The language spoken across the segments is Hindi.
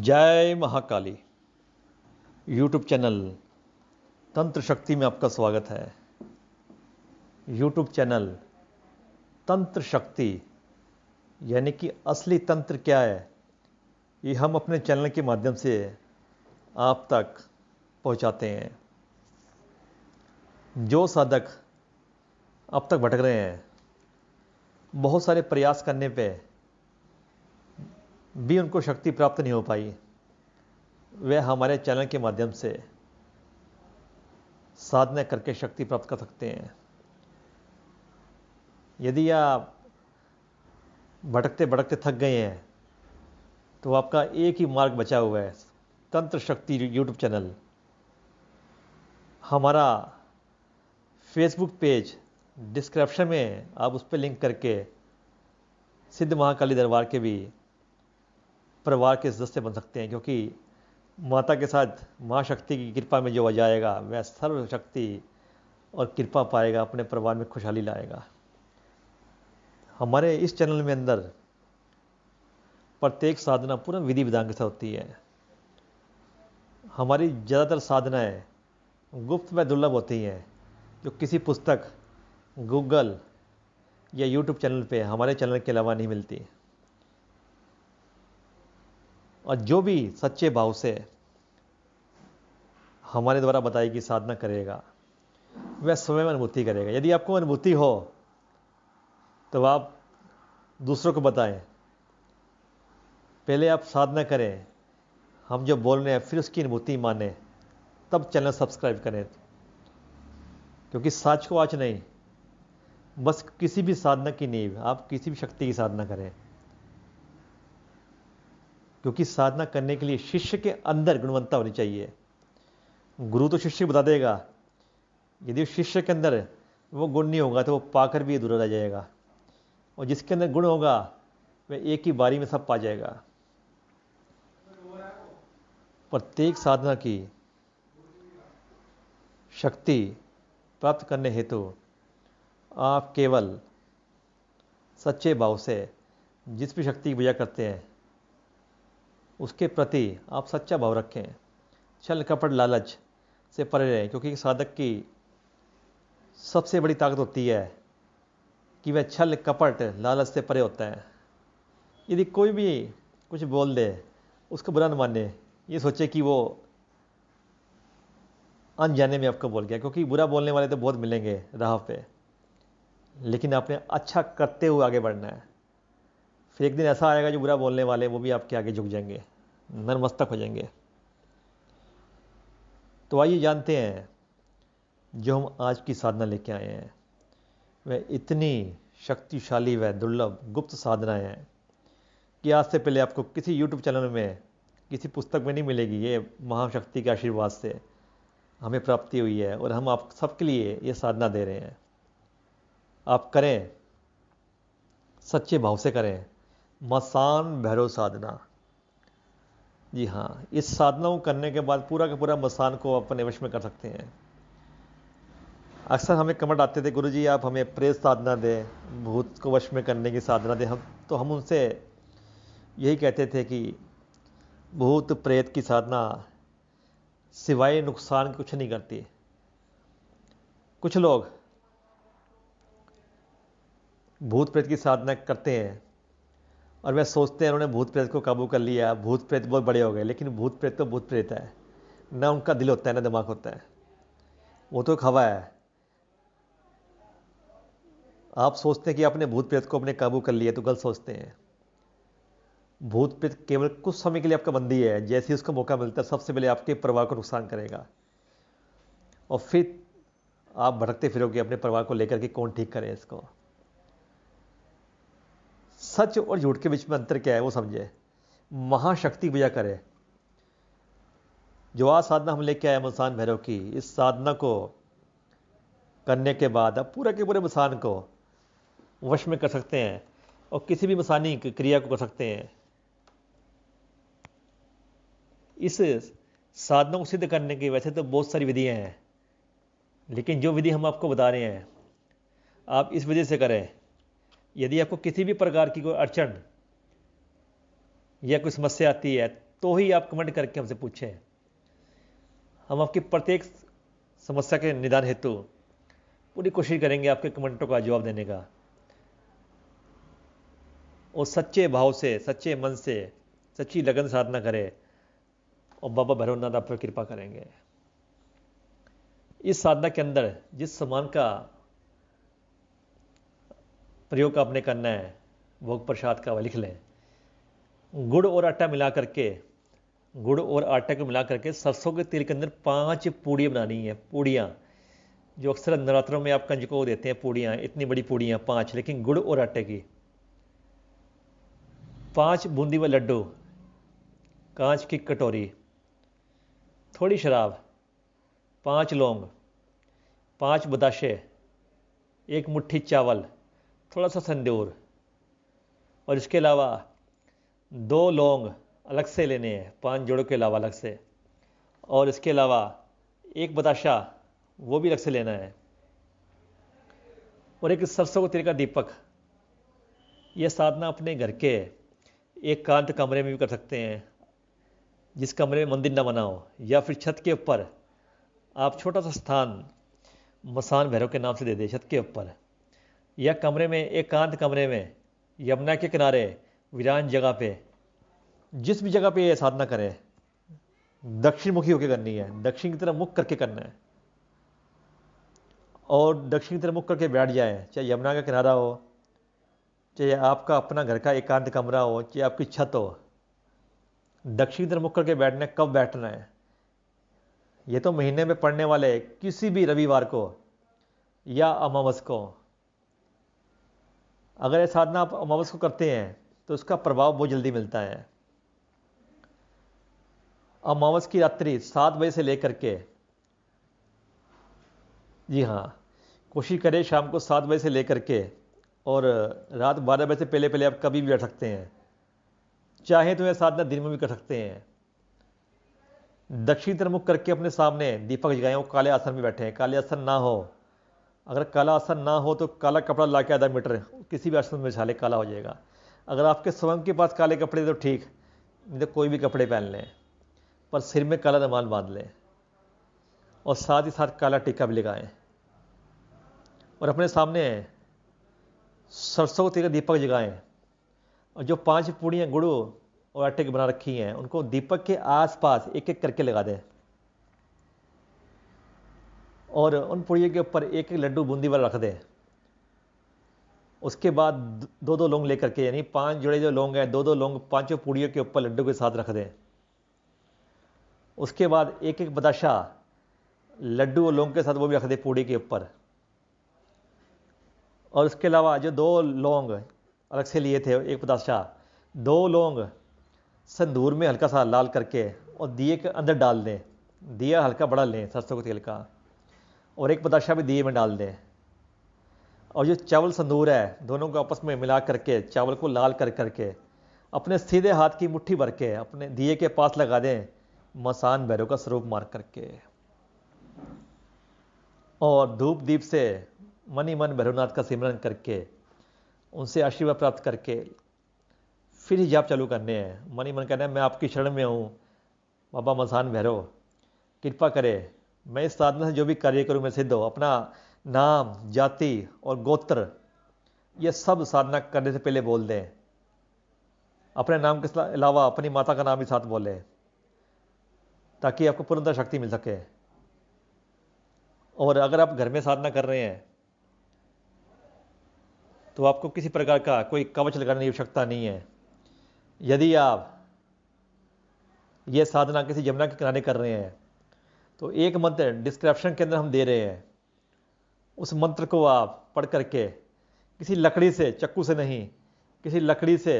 जय महाकाली यूट्यूब चैनल तंत्र शक्ति में आपका स्वागत है। यूट्यूब चैनल तंत्र शक्ति यानी कि असली तंत्र क्या है, ये हम अपने चैनल के माध्यम से आप तक पहुंचाते हैं। जो साधक अब तक भटक रहे हैं, बहुत सारे प्रयास करने पे भी उनको शक्ति प्राप्त नहीं हो पाई, वे हमारे चैनल के माध्यम से साधना करके शक्ति प्राप्त कर सकते हैं। यदि आप भटकते भटकते थक गए हैं तो आपका एक ही मार्ग बचा हुआ है, तंत्र शक्ति यूट्यूब चैनल। हमारा फेसबुक पेज डिस्क्रिप्शन में आप उस पर लिंक करके सिद्ध महाकाली दरबार के भी परिवार के सदस्य बन सकते हैं, क्योंकि माता के साथ माँ शक्ति की कृपा में जो आ जाएगा वह सर्व शक्ति और कृपा पाएगा, अपने परिवार में खुशहाली लाएगा। हमारे इस चैनल में अंदर प्रत्येक साधना पूरा विधि विधान के साथ होती है। हमारी ज़्यादातर साधनाएं गुप्त व दुर्लभ होती हैं, जो किसी पुस्तक, गूगल या यूट्यूब चैनल पे हमारे चैनल के अलावा नहीं मिलती। और जो भी सच्चे भाव से हमारे द्वारा बताई गई साधना करेगा वह स्वयं अनुभूति करेगा। यदि आपको अनुभूति हो तो आप दूसरों को बताएं। पहले आप साधना करें, हम जो बोल रहे हैं फिर उसकी अनुभूति माने, तब चैनल सब्सक्राइब करें। क्योंकि साच को आज नहीं, बस किसी भी साधना की नींव आप किसी भी शक्ति की साधना करें, क्योंकि साधना करने के लिए शिष्य के अंदर गुणवत्ता होनी चाहिए। गुरु तो शिष्य बता देगा, यदि शिष्य के अंदर वो गुण नहीं होगा तो वो पाकर भी अधूरा रह जाएगा, और जिसके अंदर गुण होगा वह एक ही बारी में सब पा जाएगा। प्रत्येक साधना की शक्ति प्राप्त करने हेतु आप केवल सच्चे भाव से जिस भी शक्ति की पूजा करते हैं उसके प्रति आप सच्चा भाव रखें। छल कपट लालच से परे रहें, क्योंकि साधक की सबसे बड़ी ताकत होती है कि वह छल कपट लालच से परे होता है। यदि कोई भी कुछ बोल दे उसको बुरा न माने, ये सोचे कि वो अनजाने में आपको बोल गया, क्योंकि बुरा बोलने वाले तो बहुत मिलेंगे राह पे, लेकिन आपने अच्छा करते हुए आगे बढ़ना है। फिर एक दिन ऐसा आएगा जो बुरा बोलने वाले वो भी आपके आगे झुक जाएंगे, नतमस्तक हो जाएंगे। तो आइए जानते हैं जो हम आज की साधना लेके आए हैं वह इतनी शक्तिशाली व दुर्लभ गुप्त साधनाएं हैं कि आज से पहले आपको किसी यूट्यूब चैनल में, किसी पुस्तक में नहीं मिलेगी। ये महाशक्ति के आशीर्वाद से हमें प्राप्ति हुई है और हम आप सबके लिए ये साधना दे रहे हैं। आप करें, सच्चे भाव से करें। मसान भैरव साधना, जी हाँ, इस साधना को करने के बाद पूरा का पूरा मसान को अपने वश में कर सकते हैं। अक्सर हमें कमेंट आते थे, गुरुजी आप हमें प्रेत साधना दें, भूत को वश में करने की साधना दें। हम उनसे यही कहते थे कि भूत प्रेत की साधना सिवाय नुकसान कुछ नहीं करती। कुछ लोग भूत प्रेत की साधना करते हैं और वह सोचते हैं उन्होंने भूत प्रेत को काबू कर लिया, भूत प्रेत बहुत बड़े हो गए, लेकिन भूत प्रेत तो भूत प्रेत है, ना उनका दिल होता है ना दिमाग होता है, वो तो एक हवा है। आप सोचते हैं कि आपने भूत प्रेत को अपने काबू कर लिया, तो गलत सोचते हैं। भूत प्रेत केवल कुछ समय के लिए आपका बंदी है, जैसे ही उसको मौका मिलता है सबसे पहले आपके परिवार को नुकसान करेगा, और फिर आप भटकते फिरोगे अपने परिवार को लेकर के कौन ठीक करे इसको। सच और झूठ के बीच में अंतर क्या है वो समझे, महाशक्ति पूजा करे। जो आज साधना हम लेके आए मसान भैरव की, इस साधना को करने के बाद आप पूरे के पूरे मसान को वश में कर सकते हैं और किसी भी मसानी क्रिया को कर सकते हैं। इस साधना को सिद्ध करने की वैसे तो बहुत सारी विधियां हैं, लेकिन जो विधि हम आपको बता रहे हैं आप इस विधि से करें। यदि आपको किसी भी प्रकार की कोई अड़चन या कोई समस्या आती है तो ही आप कमेंट करके हमसे पूछें। हम आपकी प्रत्येक समस्या के निदान हेतु पूरी कोशिश करेंगे आपके कमेंटों का जवाब देने का, और सच्चे भाव से, सच्चे मन से, सच्ची लगन साधना करें और बाबा भैरवनाथ आप पर कृपा करेंगे। इस साधना के अंदर जिस सामान का प्रयोग आपने करना है भोग प्रसाद का, वह लिख लें। गुड़ और आटा मिला करके, गुड़ और आटे को मिला करके सरसों के तेल के अंदर 5 पूड़ियाँ बनानी है। पूड़ियाँ जो अक्सर नवरात्रों में आप कंजकों को देते हैं, पूड़ियाँ, इतनी बड़ी पूड़ियाँ 5, लेकिन गुड़ और आटे की। 5 बूंदी व लड्डू, कांच की कटोरी, थोड़ी शराब, 5 लौंग, 5 बताशे, 1 मुट्ठी चावल, थोड़ा सा संदूर, और इसके अलावा 2 लौंग अलग से लेने हैं, 5 जोड़ों के अलावा अलग से, और इसके अलावा 1 बताशा वो भी अलग से लेना है, और एक सरसों के तेल का दीपक। यह साधना अपने घर के एकांत कमरे में भी कर सकते हैं, जिस कमरे में मंदिर न बना हो, या फिर छत के ऊपर आप छोटा सा स्थान मसान भैरव के नाम से दे दें छत के ऊपर, या कमरे में, एकांत कमरे में, यमुना के किनारे वीरान जगह पे, जिस भी जगह पे ये साधना करें, दक्षिण मुखी होकर करनी है, दक्षिण की तरफ मुख करके करना है, और दक्षिण की तरफ मुख करके बैठ जाए, चाहे यमुना का किनारा हो, चाहे आपका अपना घर का एकांत कमरा हो, चाहे आपकी छत हो, दक्षिण की तरफ मुख करके बैठना है। कब बैठना है? ये तो महीने में पड़ने वाले किसी भी रविवार को या अमावस को। अगर ये साधना आप अमावस को करते हैं तो उसका प्रभाव बहुत जल्दी मिलता है। अमावस की रात्रि 7 बजे से लेकर के, जी हाँ, कोशिश करें शाम को 7 बजे से लेकर के, और रात 12 बजे से पहले पहले आप कभी भी बैठ सकते हैं। चाहे तो यह साधना दिन में भी कर सकते हैं। दक्षिण तरफ मुख करके अपने सामने दीपक जगाएं, वो काले आसन में बैठे हैं। काले आसन ना हो, अगर काला आसन ना हो तो काला कपड़ा ला के आधा मीटर किसी भी आसन में बिछा ले, काला हो जाएगा। अगर आपके स्वयं के पास काले कपड़े तो ठीक, नहीं तो कोई भी कपड़े पहन लें, पर सिर में काला रुमाल बांध लें, और साथ ही साथ काला टीका भी लगाएं, और अपने सामने सरसों के तेल का दीपक जगाएं, और जो 5 पूड़ियाँ गुड़ और आटे की बना रखी हैं उनको दीपक के आसपास एक एक करके लगा दें, और उन पूड़ियों के ऊपर एक एक लड्डू बूंदी वाला रख दें। उसके बाद 2-2 लौंग लेकर के, यानी 5 जोड़े जो लौंग हैं, 2-2 लौंग 5 पूड़ियों के ऊपर लड्डू के साथ रख दें। उसके बाद एक एक बताशा लड्डू और लौंग के साथ वो भी रख दें पूड़ी के ऊपर। और उसके अलावा जो 2 लौंग अलग से लिए थे, एक बताशा, 2 लौंग संदूर में हल्का सा लाल करके और दिए के अंदर डाल दें। दिया हल्का बड़ा लें सरसों के तेल का, और एक बताशा भी दिए में डाल दें। और जो चावल संदूर है, दोनों को आपस में मिला करके, चावल को लाल कर करके अपने सीधे हाथ की मुट्ठी भर के अपने दिए के पास लगा दें, मसान भैरव का स्वरूप मार करके, और धूप दीप से मन ही मन भैरवनाथ का सिमरन करके उनसे आशीर्वाद प्राप्त करके फिर ही जाप चालू करने हैं। मन ही मन कहना है, मैं आपकी शरण में हूँ बाबा मसान भैरव, कृपा करे मैं इस साधना से जो भी कार्य करूँ मैं सिद्ध हो। अपना नाम, जाति और गोत्र ये सब साधना करने से पहले बोल दें। अपने नाम के अलावा अपनी माता का नाम भी साथ बोलें, ताकि आपको पूर्णतः शक्ति मिल सके। और अगर आप घर में साधना कर रहे हैं तो आपको किसी प्रकार का कोई कवच लगाने की आवश्यकता नहीं है। यदि आप ये साधना किसी यमुना के किनारे कर रहे हैं तो एक मंत्र डिस्क्रिप्शन के अंदर हम दे रहे हैं, उस मंत्र को आप पढ़ करके किसी लकड़ी से, चक्कू से नहीं, किसी लकड़ी से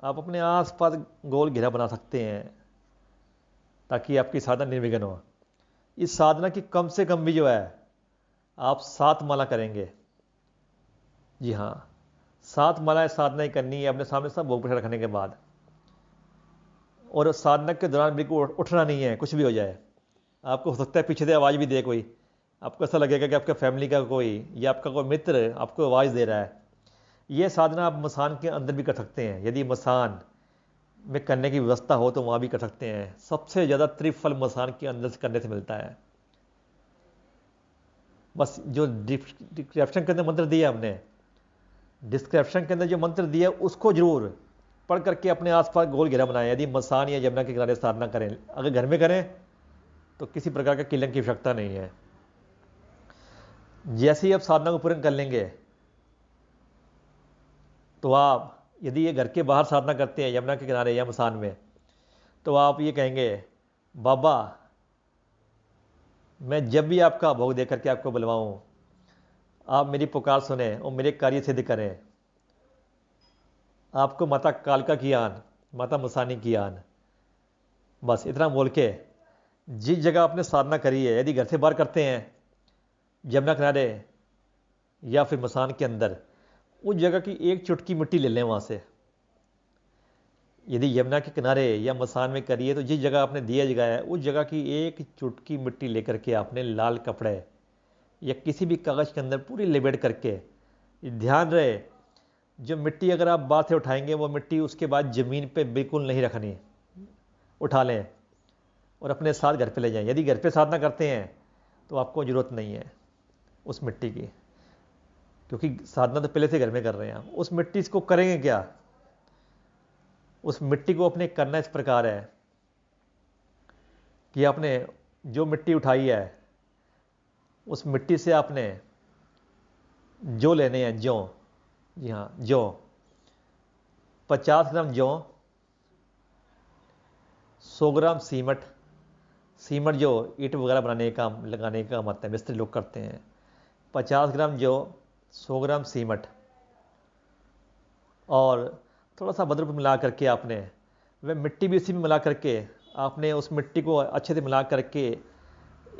आप अपने आसपास गोल घेरा बना सकते हैं, ताकि आपकी साधना निर्विघ्न हो। इस साधना की कम से कम भी जो है आप 7 माला करेंगे। जी हाँ, 7 मालाएं साधना ही करनी है अपने सामने सब भोग प्रसाद रखने के बाद। और साधना के दौरान बिल्कुल उठना नहीं है, कुछ भी हो जाए। आपको हो सकता है पीछे से आवाज़ भी दे कोई, आपको ऐसा लगेगा कि आपका फैमिली का कोई या आपका कोई मित्र आपको आवाज़ दे रहा है। यह साधना आप मसान के अंदर भी कर सकते हैं। यदि मसान में करने की व्यवस्था हो तो वहाँ भी कर सकते हैं। सबसे ज़्यादा त्रिफल मसान के अंदर से करने से मिलता है। बस जो डिस्क्रिप्शन के अंदर मंत्र दिया हमने, डिस्क्रिप्शन के अंदर जो मंत्र दिया उसको जरूर पढ़ करके अपने आसपास गोल घेरा बनाएं। यदि मसान या यमुना के किनारे साधना करें, अगर घर में करें तो किसी प्रकार का किलन की आवश्यकता नहीं है। जैसे ही आप साधना को पूर्ण कर लेंगे तो आप, यदि ये घर के बाहर साधना करते हैं यमुना के किनारे या मसान में, तो आप ये कहेंगे, बाबा मैं जब भी आपका भोग दे करके आपको बुलवाऊं, आप मेरी पुकार सुने और मेरे कार्य सिद्ध करें। आपको माता कालका की आन, माता मसानी की आन। बस इतना बोल के जिस जगह आपने साधना करी है, यदि घर से बाहर करते हैं यमुना किनारे या फिर मसान के अंदर, उस जगह की एक चुटकी मिट्टी ले लें वहाँ से। यदि यमुना के किनारे या मसान में करिए तो जिस जगह आपने दिया जगाया है उस जगह की एक चुटकी मिट्टी लेकर के आपने लाल कपड़े या किसी भी कागज़ के अंदर पूरी लिपेट करके, ध्यान रहे जो मिट्टी अगर आप बाहर से उठाएंगे वो मिट्टी उसके बाद ज़मीन पे बिल्कुल नहीं रखनी, उठा लें और अपने साथ घर पे ले जाएं। यदि घर पे साधना करते हैं तो आपको ज़रूरत नहीं है उस मिट्टी की, क्योंकि साधना तो पहले से घर में कर रहे हैं। उस मिट्टी इसको करेंगे क्या? उस मिट्टी को अपने करना इस प्रकार है कि आपने जो मिट्टी उठाई है उस मिट्टी से आपने जौ लेने हैं, जौ, जी हाँ जौ, 50 ग्राम जौ, 100 ग्राम सीमट, सीमट जो ईंट वगैरह बनाने का काम, लगाने का काम आता है, मिस्त्री लोग करते हैं। 50 ग्राम जौ, 100 ग्राम सीमट और थोड़ा सा बदरूप मिला करके आपने वह मिट्टी भी इसी में मिला करके आपने उस मिट्टी को अच्छे से मिला करके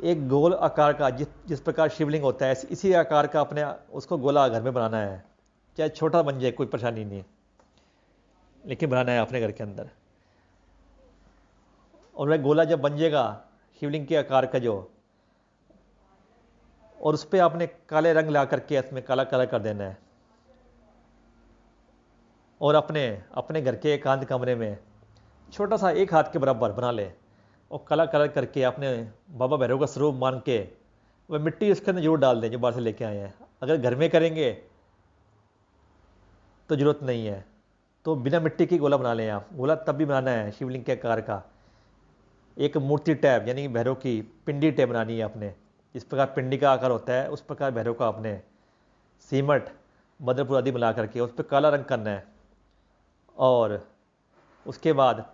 एक गोल आकार का, जिस प्रकार शिवलिंग होता है इसी आकार का अपने उसको गोला घर में बनाना है। चाहे छोटा बन जाए कोई परेशानी नहीं, लेकिन बनाना है अपने घर के अंदर। और वह गोला जब बन जाएगा शिवलिंग के आकार का जो, और उस पर आपने काले रंग ला करके इसमें काला काला कर देना है और अपने अपने घर के एकांत कमरे में छोटा सा एक हाथ के बराबर बना ले और काला कलर करके अपने बाबा भैरव का स्वरूप मान के वह मिट्टी उसके अंदर जरूर डाल दें जो बाहर से लेके आए हैं। अगर घर में करेंगे तो ज़रूरत नहीं है, तो बिना मिट्टी की गोला बना लें आप। गोला तब भी बनाना है शिवलिंग के आकार का, एक मूर्ति टैब यानी भैरव की पिंडी टैब बनानी है आपने। जिस प्रकार पिंडी का आकार होता है उस प्रकार भैरव का आपने सीमट मदरपुर आदि मिला करके उस पर काला रंग करना है। और उसके बाद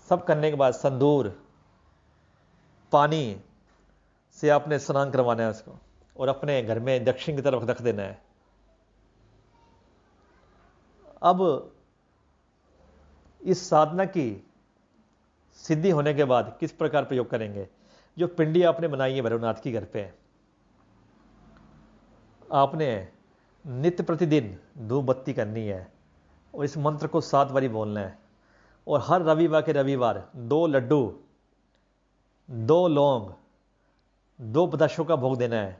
सब करने के बाद संदूर पानी से आपने स्नान करवाना है उसको और अपने घर में दक्षिण की तरफ रख देना है। अब इस साधना की सिद्धि होने के बाद किस प्रकार प्रयोग करेंगे? जो पिंडी आपने बनाई है भैरवनाथ की घर पे, आपने नित्य प्रतिदिन धूप बत्ती करनी है और इस मंत्र को 7 बारी बोलना है। और हर रविवार के रविवार 2 लड्डू, 2 लौंग, 2 बदाशों का भोग देना है।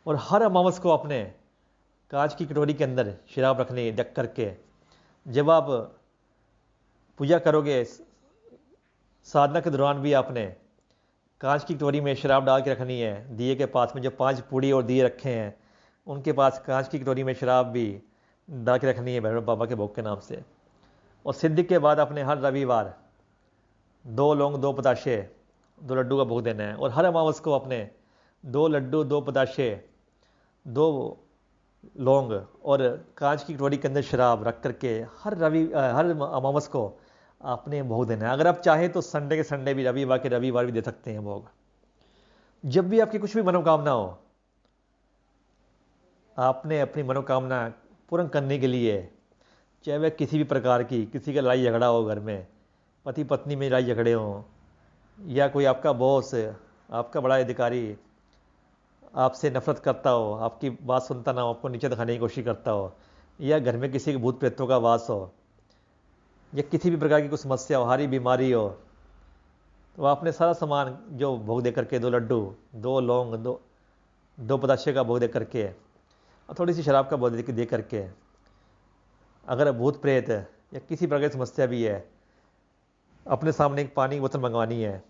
और हर अमावस को अपने कांच की कटोरी के अंदर शराब रखनी रख करके, जब आप पूजा करोगे साधना के दौरान भी आपने कांच की कटोरी में शराब डाल के रखनी है। दिए के पास में जो 5 पूड़ी और दिए रखे हैं उनके पास कांच की कटोरी में शराब भी डाल के रखनी है भैरव बाबा के भोग के नाम से। और सिद्धि के बाद अपने हर रविवार 2 लौंग, 2 पताशे, 2 लड्डू का भोग देना है। और हर अमावस को अपने 2 लड्डू, 2 पताशे, 2 लौंग और कांच की कटोरी के अंदर शराब रख करके हर अमावस को आपने भोग देना है। अगर आप चाहें तो संडे के संडे भी, रविवार के रविवार भी दे सकते हैं भोग। जब भी आपकी कुछ भी मनोकामना हो, आपने अपनी मनोकामना पूर्ण करने के लिए, चाहे वह किसी भी प्रकार की, किसी का लड़ाई झगड़ा हो, घर में पति पत्नी में लड़ाई झगड़े हों, या कोई आपका बॉस, आपका बड़ा अधिकारी आपसे नफरत करता हो, आपकी बात सुनता ना हो, आपको नीचे दिखाने की कोशिश करता हो, या घर में किसी के भूत प्रेतों का वास हो, या किसी भी प्रकार की कोई समस्या हो, हारी बीमारी हो, तो आपने सारा सामान जो भोग दे करके 2 लड्डू, 2 लौंग, 2 पताशे का भोग दे करके और थोड़ी सी शराब का भोग दे करके, अगर भूत प्रेत या किसी प्रकार की समस्या भी है, अपने सामने एक पानी की बोतल मंगवानी है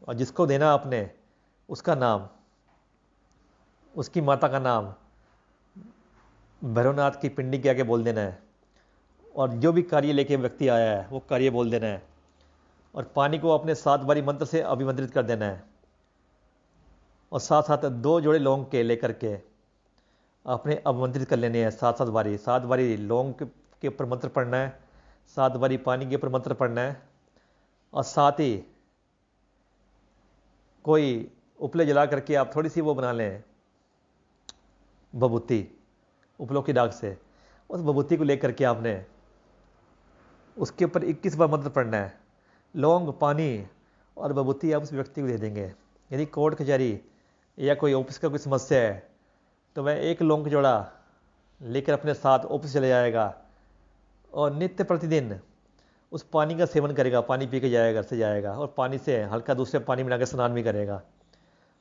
और जिसको देना आपने उसका नाम, उसकी माता का नाम भैरवनाथ की पिंडी के आगे बोल देना है और जो भी कार्य लेके व्यक्ति आया है वो कार्य बोल देना है और पानी को अपने 7 बारी मंत्र से अभिमंत्रित कर देना है और साथ साथ 2 जोड़े लौंग के लेकर के आपने अभिमंत्रित कर लेने हैं 7 बारी लौंग के ऊपर मंत्र पढ़ना है, 7 बारी पानी के ऊपर मंत्र पढ़ना है और साथ ही कोई उपले जला करके आप थोड़ी सी वो बना लें बबूती उपलों की डाक से, उस बबूती को लेकर के आपने उसके ऊपर 21 बार मंत्र पढ़ना है। लौंग, पानी और बबूती आप उस व्यक्ति को दे देंगे। यदि कोर्ट कचहरी या कोई ऑफिस का कोई समस्या है तो वह एक लौंग जोड़ा लेकर अपने साथ ऑफिस चले जाएगा और नित्य प्रतिदिन उस पानी का सेवन करेगा, पानी पी के जाएगा, घर से जाएगा और पानी से हल्का दूसरे पानी मिलाकर स्नान भी करेगा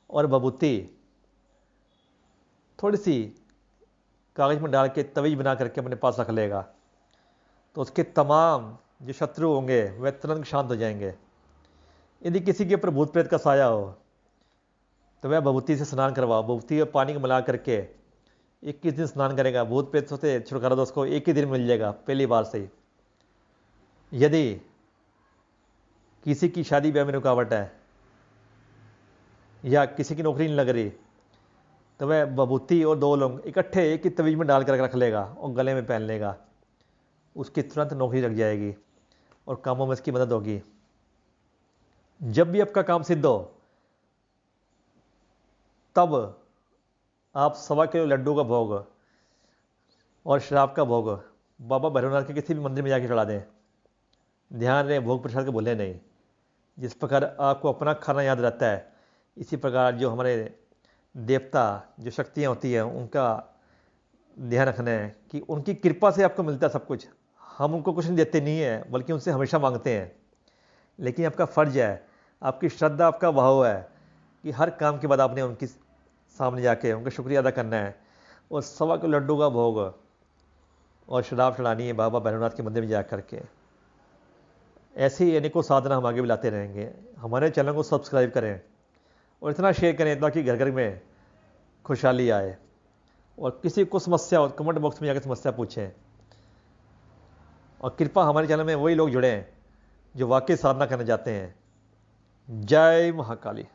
और बबूती थोड़ी सी कागज में डाल के तवीज बना करके अपने पास रख लेगा तो उसके तमाम जो शत्रु होंगे वह तुरंत शांत हो जाएंगे। यदि किसी के ऊपर भूत प्रेत का साया हो तो वह बबूती से स्नान करवाओ, बबूती और पानी को मिला करके 21 दिन स्नान करेगा, भूत प्रेत से छुटकारा दो उसको एक ही दिन मिल जाएगा पहली बार से ही। यदि किसी की शादी ब्याह में रुकावट है या किसी की नौकरी नहीं लग रही तो वह बबूती और 2 लौंग इकट्ठे एक ही तवीज में डाल कर रख लेगा और गले में पहन लेगा, उसकी तुरंत नौकरी लग जाएगी और कामों में इसकी मदद होगी। जब भी आपका काम सिद्ध हो तब आप 1.25 किलो लड्डू का भोग और शराब का भोग बाबा भैरवनाथ के किसी भी मंदिर में जाके चढ़ा दें। ध्यान रहे भोग प्रसाद के भूले नहीं। जिस प्रकार आपको अपना खाना याद रहता है इसी प्रकार जो हमारे देवता जो शक्तियाँ होती हैं उनका ध्यान रखना है कि उनकी कृपा से आपको मिलता है सब कुछ। हम उनको कुछ नहीं देते नहीं है बल्कि उनसे हमेशा मांगते हैं, लेकिन आपका फ़र्ज है, आपकी श्रद्धा, आपका भाव है कि हर काम के बाद आपने उनकी सामने जाके उनका शुक्रिया अदा करना है और 1.25 किलो लड्डू का भोग और शराब चढ़ानी है बाबा भैरवनाथ के मंदिर में जा करके। ऐसे ही अनेकों साधना हम आगे भी लाते रहेंगे। हमारे चैनल को सब्सक्राइब करें और इतना शेयर करें ताकि घर घर में खुशहाली आए। और किसी को समस्या हो कमेंट बॉक्स में जाकर समस्या पूछें और कृपा हमारे चैनल में वही लोग जुड़े हैं जो वाकई साधना करना चाहते हैं। जय महाकाली।